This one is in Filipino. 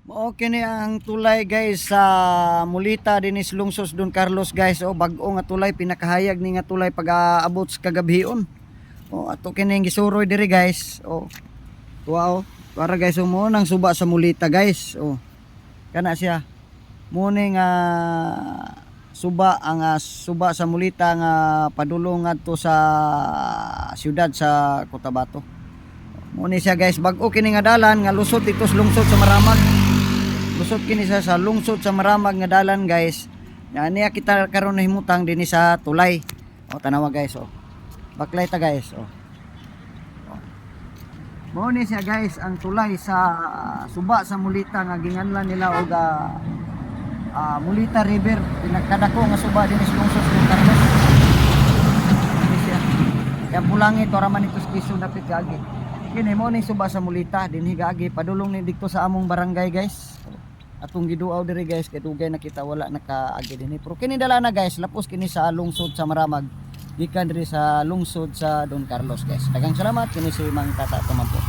Okay ni ang tulay guys sa Mulita dinis lungsod Don Carlos guys. O bag-o nga tulay, pinakahayag ni nga tulay pag aabot sa kagabhion. O ato kini gisuroy diri guys. O wow, para guys mo nang suba sa Mulita guys. O kana siya. Muni nga suba ang suba sa Mulita nga padulong ngadto sa siyudad sa Cotabato. Muni siya guys, bag-o kini nga dalan nga lusot dito sa lungsod sa Maramag. Lusot kini sa lungsod sa Maramag nga dalan guys. Yan niya kita karon nahimutang dinhi sa tulay. O tanawa guys o. Baklay ta guys o. Mao ni siya guys ang tulay sa suba sa Mulita nga ginganlan nila og Mulita River. Pinagkadako nga suba dinhi sa lungsod sa Carlos. Ini siya. Kaya bulangit ora man ito sa Quezon dapit gagi. Kini mo ni suba sa Mulita dinhi gagi padulong ni dikto sa among barangay guys. Atong giduaw diri guys kay dugay nakita wala nakaagi dinhi. Pero kini dala na guys, lapos kini sa lungsod sa Maramag. Gikan diri sa lungsod sa Don Carlos guys. Daghang salamat kini si Mang Tata Tumampo.